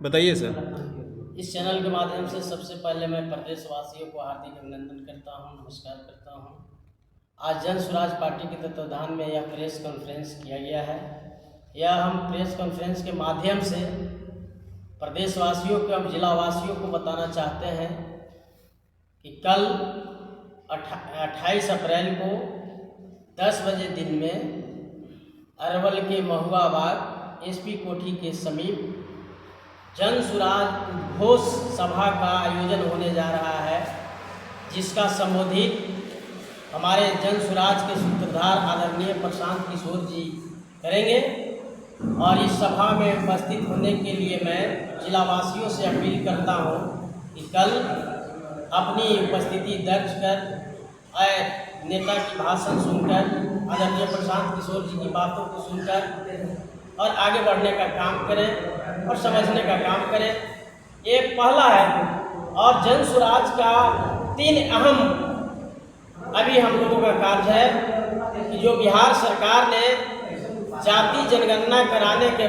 बताइए सर। इस चैनल के माध्यम से सबसे पहले मैं प्रदेशवासियों को हार्दिक अभिनंदन करता हूं, नमस्कार करता हूं। आज जन स्वराज पार्टी के तत्वाधान में यह प्रेस कॉन्फ्रेंस किया गया है। यह हम प्रेस कॉन्फ्रेंस के माध्यम से प्रदेशवासियों को एवं जिलावासियों को बताना चाहते हैं कि कल 28 अप्रैल को 10 बजे दिन में अरवल के महुआ बाग एसपी कोठी के समीप जन स्वराज उद्घोष सभा का आयोजन होने जा रहा है, जिसका संबोधित हमारे जन स्वराज के सूत्रधार आदरणीय प्रशांत किशोर जी करेंगे। और इस सभा में उपस्थित होने के लिए मैं जिलावासियों से अपील करता हूं कि कल अपनी उपस्थिति दर्ज कर नेता की भाषण सुनकर, आदरणीय प्रशांत किशोर जी की बातों को सुनकर और आगे बढ़ने का काम करें और समझने का काम करें। ये पहला है। और जन स्वराज का 3 अहम अभी हम लोगों का कार्य है कि जो बिहार सरकार ने जाति जनगणना कराने के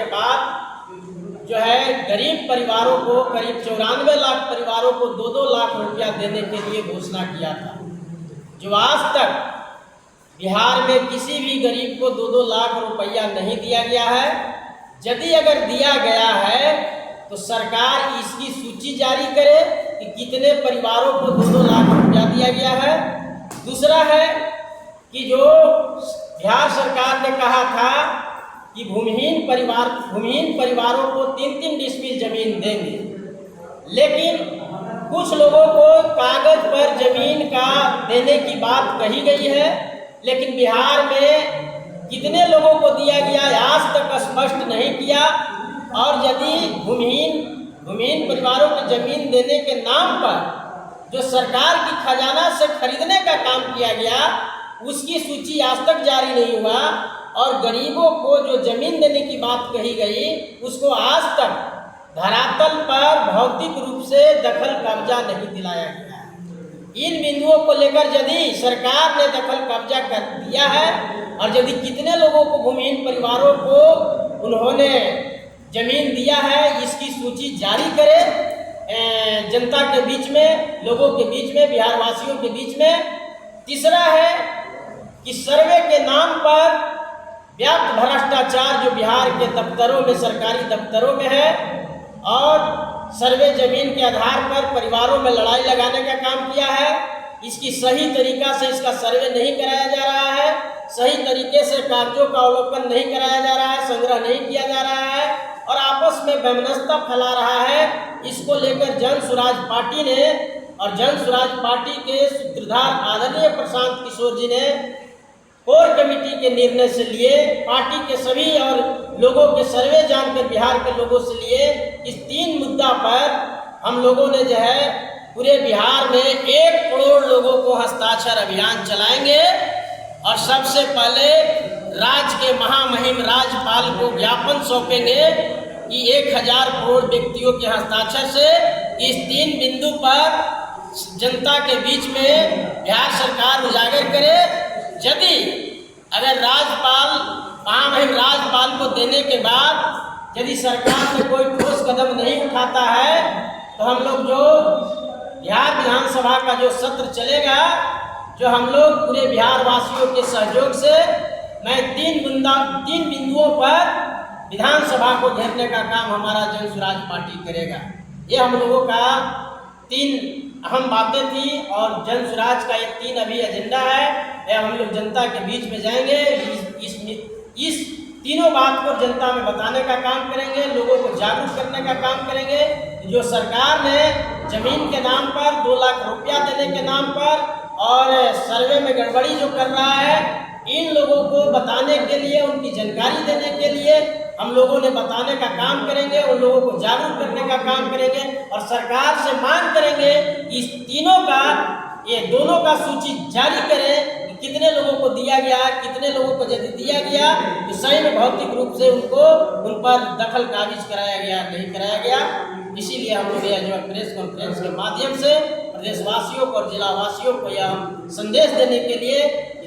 बाद जो है गरीब परिवारों को, करीब 94 लाख परिवारों को 2-2 लाख रुपया देने के लिए घोषणा किया था, जो आज तक बिहार में किसी भी गरीब को 2-2 लाख रुपया नहीं दिया गया है। यदि अगर दिया गया है तो सरकार इसकी सूची जारी करे कि कितने परिवारों को 2-2 लाख रुपया दिया गया है। दूसरा है कि जो बिहार सरकार ने कहा था कि भूमिहीन परिवारों को 3-3 डिसमिल जमीन देंगे, लेकिन कुछ लोगों को कागज पर जमीन का देने की बात कही गई है, लेकिन बिहार में कितने लोगों को दिया गया आज तक स्पष्ट नहीं किया। और यदि भूमिहीन परिवारों को जमीन देने के नाम पर जो सरकार की खजाना से खरीदने का काम किया गया, उसकी सूची आज तक जारी नहीं हुआ। और गरीबों को जो जमीन देने की बात कही गई, उसको आज तक धरातल पर भौतिक रूप से दखल कब्जा नहीं दिलाया गया। इन बिंदुओं को लेकर यदि सरकार ने दखल कब्जा कर दिया है और यदि कितने लोगों को, भूमिहीन परिवारों को उन्होंने जमीन दिया है, इसकी सूची जारी करे जनता के बीच में, लोगों के बीच में, बिहार वासियों के बीच में। तीसरा है कि सर्वे के नाम पर व्याप्त भ्रष्टाचार जो बिहार के दफ्तरों में, सरकारी दफ्तरों में है, और सर्वे जमीन के आधार पर परिवारों में लड़ाई लगाने का काम किया है। इसकी सही तरीका से इसका सर्वे नहीं कराया जा रहा है, सही तरीके से कागजों का अवलोकन नहीं कराया जा रहा है, संग्रह नहीं किया जा रहा है और आपस में वैमनस्यता फैला रहा है। इसको लेकर जन स्वराज पार्टी ने और जन स्वराज पार्टी के सूत्रधार आदरणीय प्रशांत किशोर जी ने कोर कमेटी के निर्णय से लिए, पार्टी के सभी और लोगों के सर्वे जानकर बिहार के लोगों से लिए, इस 3 मुद्दा पर हम लोगों ने जो है पूरे बिहार में 1 करोड़ लोगों को हस्ताक्षर अभियान चलाएंगे। और सबसे पहले राज्य के महामहिम राज्यपाल को ज्ञापन सौंपेंगे कि 1000 करोड़ व्यक्तियों के हस्ताक्षर से इस 3 बिंदु पर जनता के बीच में बिहार सरकार उजागर करे। यदि अगर महामहिम राज्यपाल को देने के बाद यदि सरकार में कोई ठोस कदम नहीं उठाता है, तो हम लोग जो बिहार विधानसभा का जो सत्र चलेगा, जो हम लोग पूरे बिहार वासियों के सहयोग से मैं 3 बिंदुओं पर विधानसभा को घेरने का काम हमारा जन स्वराज पार्टी करेगा। ये हम लोगों का 3 अहम बातें थी और जन स्वराज का ये 3 अभी एजेंडा है। हम लोग जनता के बीच में जाएंगे, इस तीनों बात को जनता में बताने का काम करेंगे, लोगों को जागरूक करने का काम करेंगे। जो सरकार ने जमीन के नाम पर 2 लाख रुपया देने के नाम पर और सर्वे में गड़बड़ी जो कर रहा है, इन लोगों को बताने के लिए, उनकी जानकारी देने के लिए हम लोगों ने बताने का काम करेंगे, उन लोगों को जागरूक करने का काम करेंगे और सरकार से मांग करेंगे इस दोनों का सूची जारी करें कि कितने लोगों को दिया गया, कितने लोगों को यदि दिया गया तो सही में भौतिक रूप से उन पर दखल काबिज कराया गया, नहीं कराया गया। इसीलिए हम लोग जो प्रेस कॉन्फ्रेंस के माध्यम से प्रदेशवासियों को और जिलावासियों को यह हम संदेश देने के लिए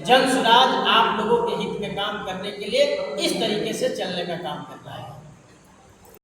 जन सुराज आप लोगों के हित में काम करने के लिए इस तरीके से चलने का काम करता है।